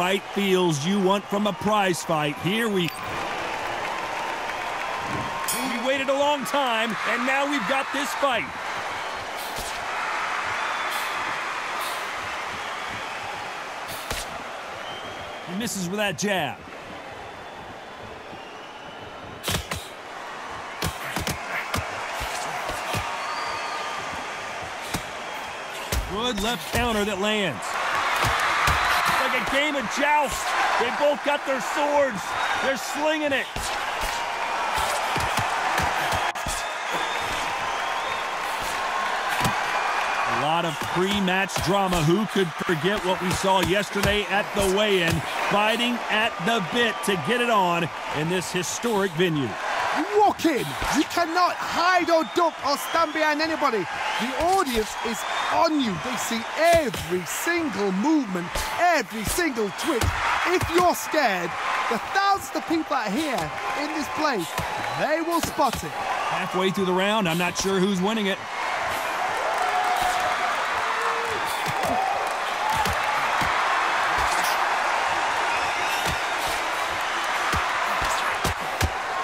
fight feels you want from a prize fight. Here we waited a long time, and now we've got this fight. He misses with that jab. Good left counter that lands. Like a game of joust. They both got their swords. They're slinging it. A lot of pre-match drama. Who could forget what we saw yesterday at the weigh-in? Fighting at the bit to get it on in this historic venue. You walk in, you cannot hide or duck or stand behind anybody. The audience is on you. They see every single movement, every single twitch. If you're scared, the thousands of people that are here in this place, they will spot it. Halfway through the round, I'm not sure who's winning it.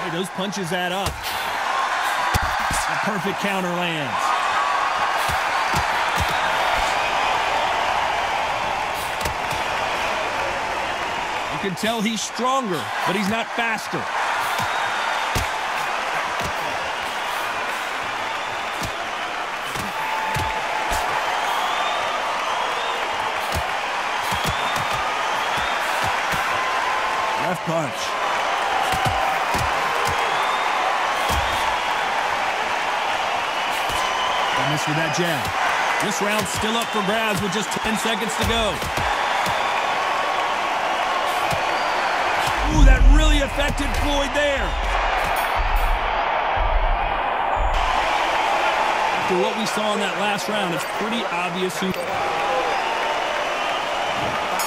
Hey, those punches add up. A perfect counter lands. You can tell he's stronger, but he's not faster. Left punch. They missed with that jab. This round's still up for grabs with just 10 seconds to go. Ooh, that really affected Floyd there. After what we saw in that last round, it's pretty obvious who...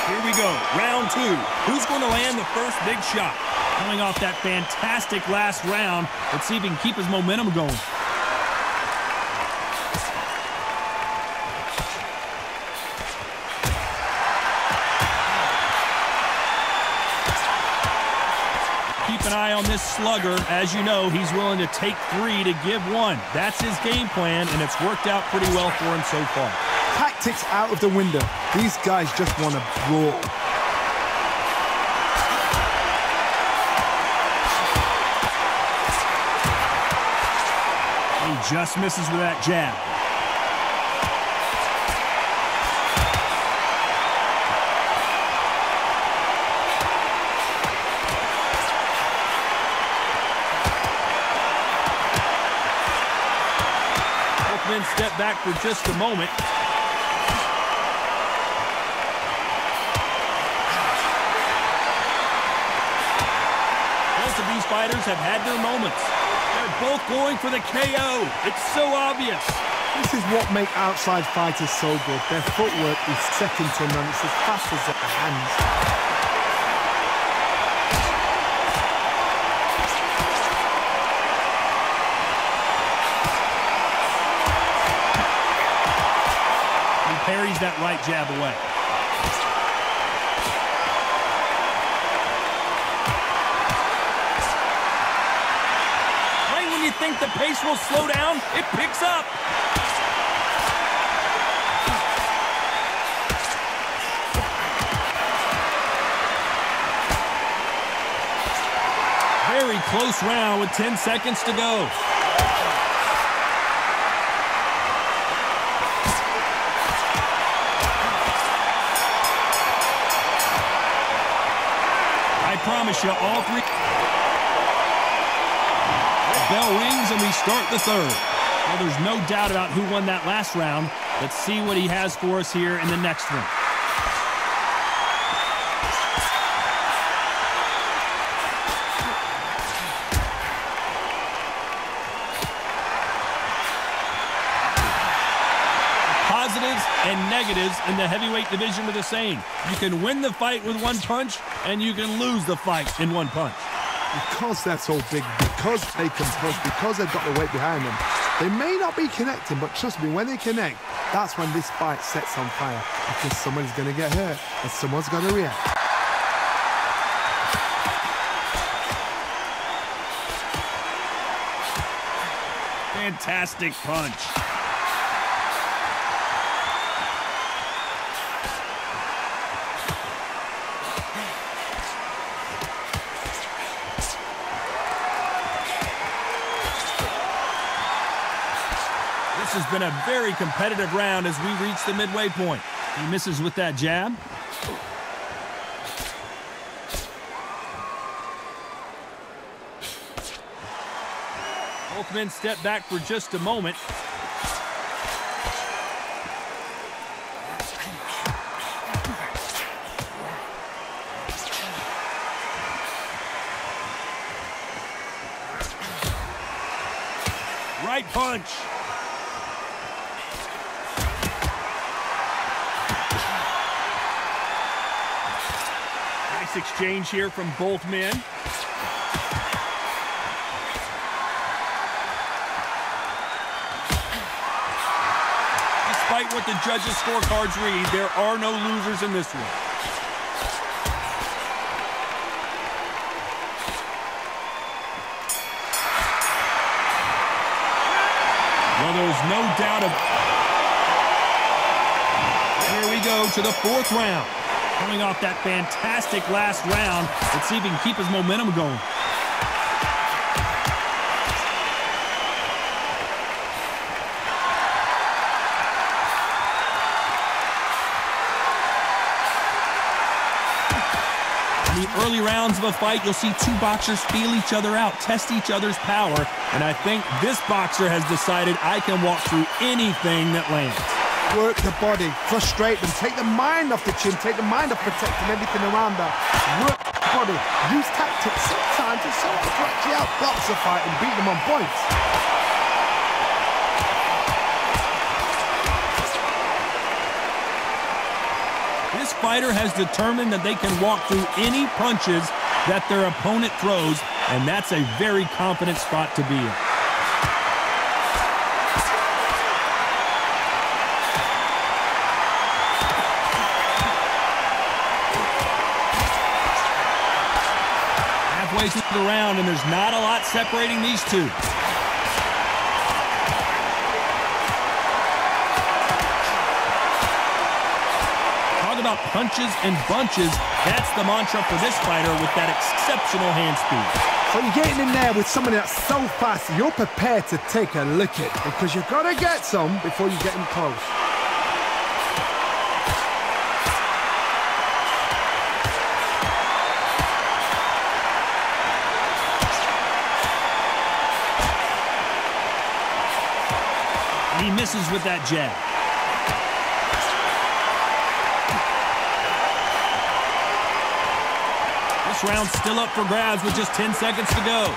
Here we go, round two. Who's going to land the first big shot? Coming off that fantastic last round, let's see if he can keep his momentum going. Keep an eye on this slugger. As you know, he's willing to take three to give one. That's his game plan, and it's worked out pretty well for him so far. Tactics out of the window. These guys just want to brawl. He just misses with that jab. Both men step back for just a moment. These fighters have had their moments. They're both going for the KO. It's so obvious. This is what makes outside fighters so good. Their footwork is second to none. It's as fast as their hands. He parries that right jab away. Think the pace will slow down, it picks up. Very close round with 10 seconds to go. I promise you, all three... Bell rings and we start the third. Well, there's no doubt about who won that last round. Let's see what he has for us here in the next one. Positives and negatives in the heavyweight division are the same. You can win the fight with one punch, and you can lose the fight in one punch. Because they're so big, because they can push, because they've got the weight behind them, they may not be connecting, but trust me, when they connect, that's when this fight sets on fire, because somebody's going to get hurt and someone's going to react. Fantastic punch. This has been a very competitive round as we reach the midway point. He misses with that jab. Both men step back for just a moment. Right punch. Nice exchange here from both men. Despite what the judges' scorecards read, there are no losers in this one. Well, there's no doubt of... Here we go to the fourth round. Coming off that fantastic last round, let's see if he can keep his momentum going. In the early rounds of a fight, you'll see two boxers feel each other out, test each other's power, and I think this boxer has decided I can walk through anything that lands. Work the body, frustrate them, take the mind off the chin, take the mind off protecting everything around that. Work the body, use tactics sometimes to sort of actually outbox a fight and beat them on points. This fighter has determined that they can walk through any punches that their opponent throws, and that's a very confident spot to be in. Halfway through the round, and there's not a lot separating these two. About punches and bunches, that's the mantra for this fighter with that exceptional hand speed. So you're getting in there with someone that's so fast, you're prepared to take a licking because you've got to get some before you get in close. And he misses with that jab. This round's still up for grabs with just 10 seconds to go.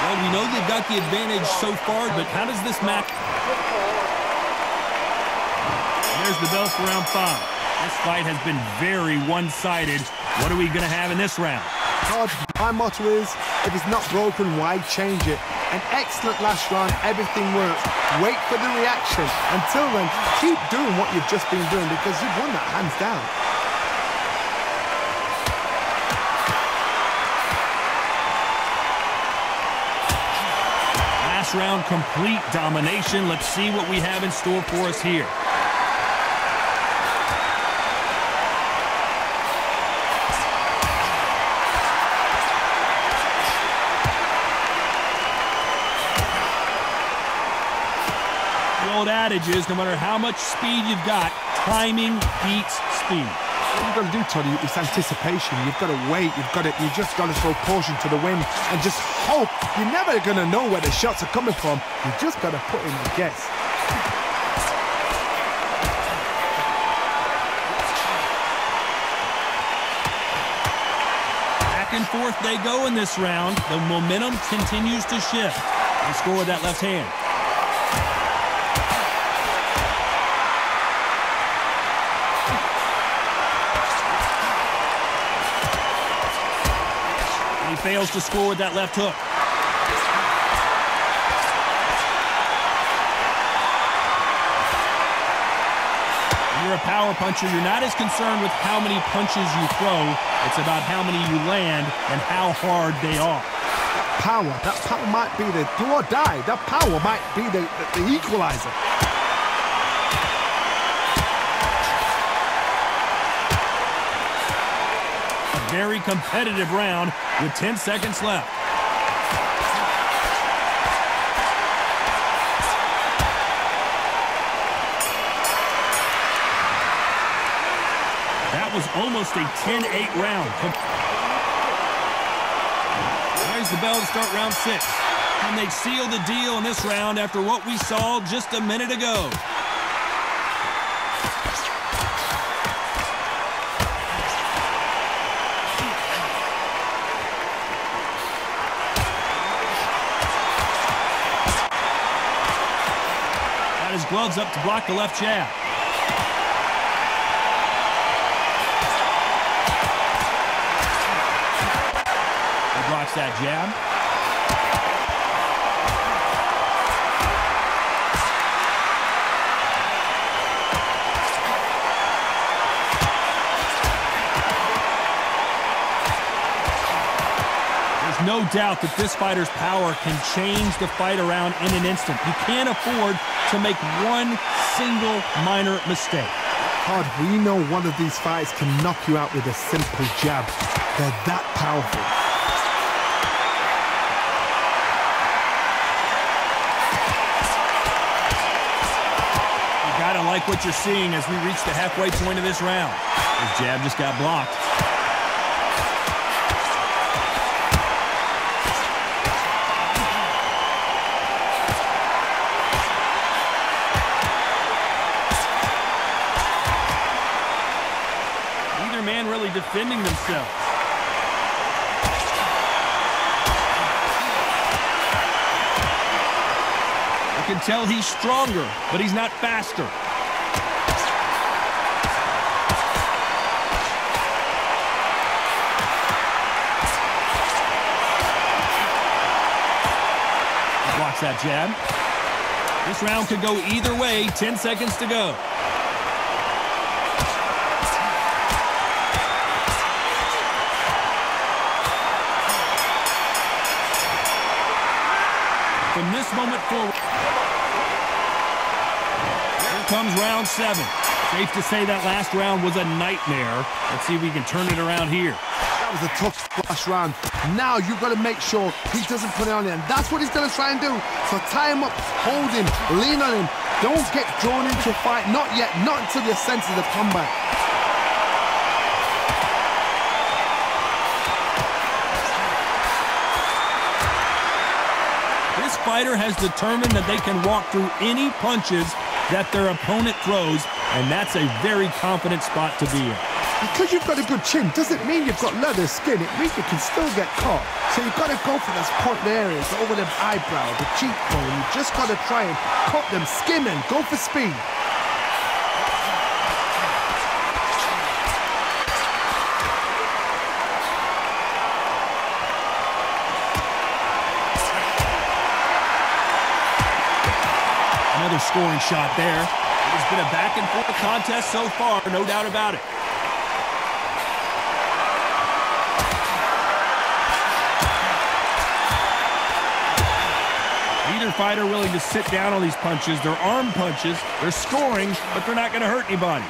Well, we know they've got the advantage so far, but how does this match? There's the bell for round 5. This fight has been very one-sided. What are we going to have in this round? My motto is, if it's not broken, why change it? An excellent last round, everything works. Wait for the reaction. Until then, keep doing what you've just been doing because you've won that hands down. Last round, complete domination. Let's see what we have in store for us here. Old adage is, no matter how much speed you've got, timing beats speed. What you've got to do, Tony, is anticipation. You've got to wait. You just got to throw caution to the wind and just hope. You're never going to know where the shots are coming from. You just got to put in the guess. Back and forth they go in this round. The momentum continues to shift. They score with that left hand. Fails to score with that left hook. Your power puncher, you're not as concerned with how many punches you throw. It's about how many you land and how hard they are. That power might be the do or die. That power might be the equalizer. A very competitive round with 10 seconds left. That was almost a 10-8 round. There's the bell to start round 6. And they seal the deal in this round after what we saw just a minute ago. Got his gloves up to block the left jab. Blocks that jab. There's no doubt that this fighter's power can change the fight around in an instant. You can't afford to make one single minor mistake. Todd, we know one of these fights can knock you out with a simple jab. They're that powerful. I like what you're seeing as we reach the halfway point of this round. His jab just got blocked. Neither man really defending themselves. You can tell he's stronger, but he's not faster. Blocks that jab. This round could go either way. 10 seconds to go. From this moment forward, here comes round 7. Safe to say that last round was a nightmare. Let's see if we can turn it around here. That was a tough last round. Now you've got to make sure he doesn't put it on him. That's what he's going to try and do. So tie him up, hold him, lean on him. Don't get drawn into a fight. Not yet. Not until your senses have come back. This fighter has determined that they can walk through any punches that their opponent throws, and that's a very confident spot to be in. Because you've got a good chin doesn't mean you've got leather skin. It means you can still get caught. So you've got to go for those point areas, over the eyebrow, the cheekbone. You've just got to try and cut them, skim them, go for speed. Another scoring shot there. It's been a back-and-forth contest so far, no doubt about it. Neither fighter willing to sit down on these punches. They're arm punches. They're scoring, but they're not going to hurt anybody.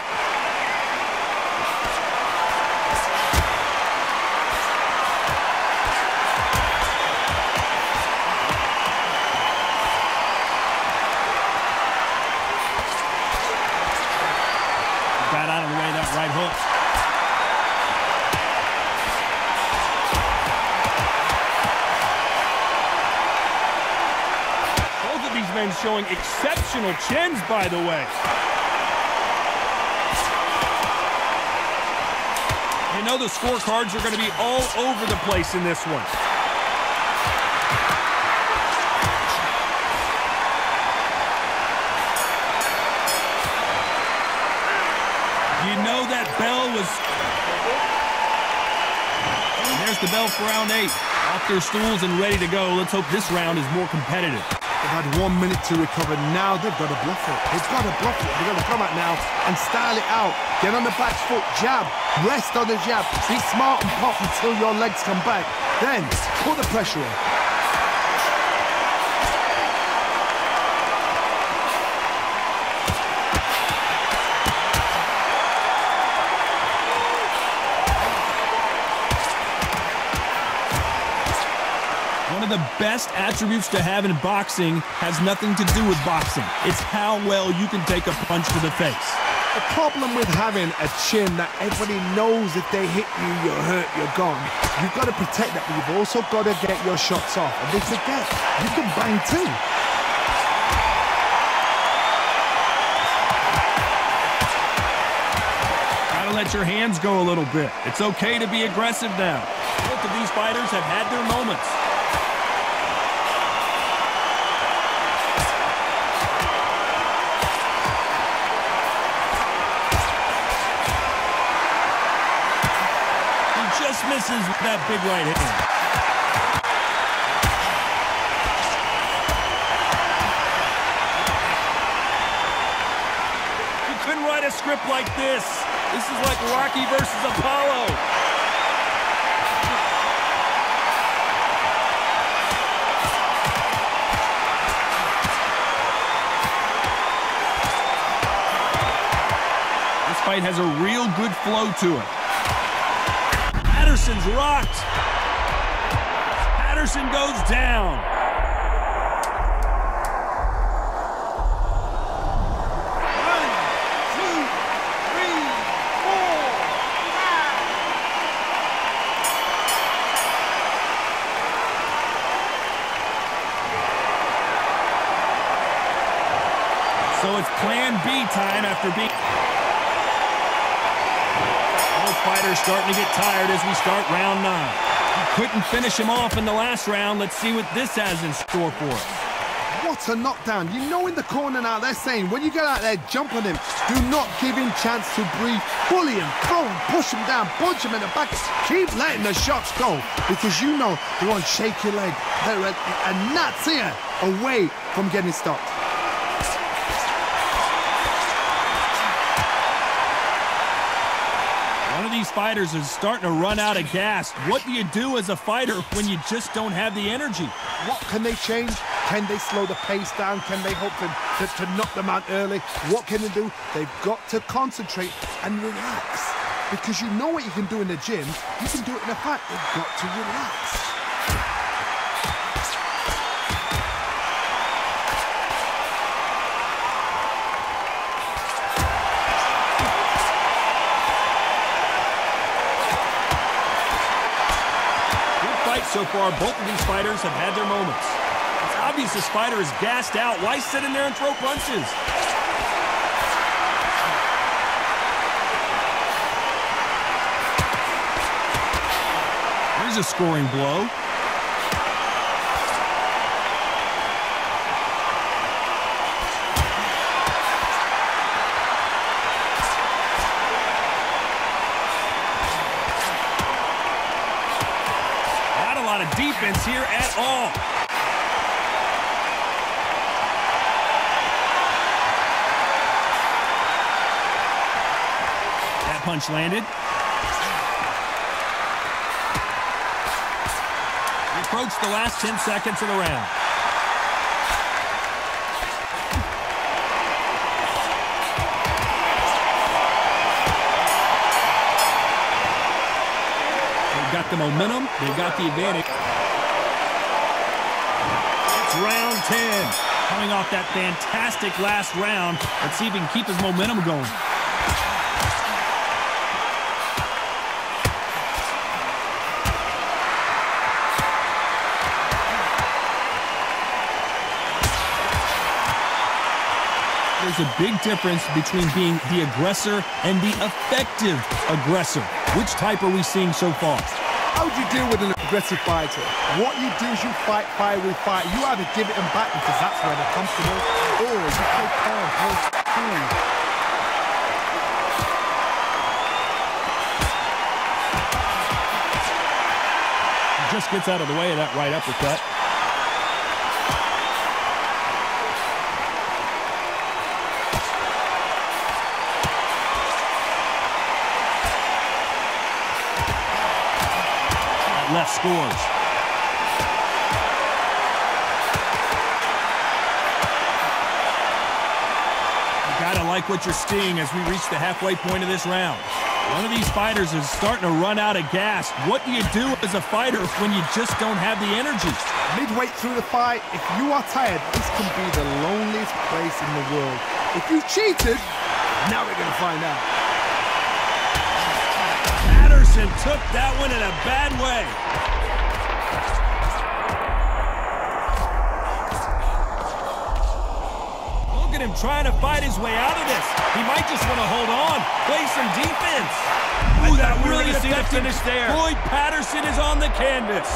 Got out of the way of that right hook. Men showing exceptional chins, by the way. You know the scorecards are going to be all over the place in this one. You know that bell was... And there's the bell for round 8. Off their stools and ready to go. Let's hope this round is more competitive. They've had 1 minute to recover. Now they've got to bluff it. They've got to bluff it. They've got to come out now and style it out. Get on the back foot, jab, rest on the jab. Be smart and pop until your legs come back. Then put the pressure on. One of the best attributes to have in boxing has nothing to do with boxing. It's how well you can take a punch to the face. The problem with having a chin that everybody knows if they hit you, you're hurt, you're gone. You've got to protect that, but you've also got to get your shots off. And they forget, you can bang too. Gotta let your hands go a little bit. It's okay to be aggressive now. Both of these fighters have had their moments. Misses with that big right hand. You couldn't write a script like this. This is like Rocky versus Apollo. This fight has a real good flow to it. Patterson's rocked. Patterson goes down. One, two, three, four, five. So it's plan B time after being... Fighters starting to get tired as we start round 9. Couldn't finish him off in the last round. Let's see what this has in store for us. What a knockdown. You know in the corner now, they're saying, when you get out there, jump on him. Do not give him chance to breathe. Bully him, throw him, push him down, punch him in the back. Keep letting the shots go, because you know they won't shake your leg. They're a gnat's ear away from getting stopped. These fighters are starting to run out of gas. What do you do as a fighter when you just don't have the energy? What can they change? Can they slow the pace down? Can they hope to knock them out early? What can they do? They've got to concentrate and relax. Because you know what you can do in the gym, you can do it in a fight. They've got to relax. So far, both of these fighters have had their moments. It's obvious this fighter is gassed out. Why sit in there and throw punches? There's a scoring blow. Defense here at all. That punch landed. We approach the last 10 seconds of the round. They've got the momentum. They've got the advantage. Round 10. Coming off that fantastic last round. Let's see if he can keep his momentum going. There's a big difference between being the aggressor and the effective aggressor. Which type are we seeing so far? How do you deal with an aggressive fighter? What you do is you fight fire with fire. You either give it them back because that's where they're comfortable, or you play calm, play cool. Just gets out of the way of that right uppercut. left scores. Gotta like what you're seeing as we reach the halfway point of this round. One of these fighters is starting to run out of gas. What do you do as a fighter when you just don't have the energy? Midway through the fight, if you are tired, this can be the loneliest place in the world. If you cheated, now we're gonna find out. Patterson took that one in a bad way. Him trying to fight his way out of this. He might just want to hold on, play some defense. Ooh, that really effective finish there. Floyd Patterson is on the canvas.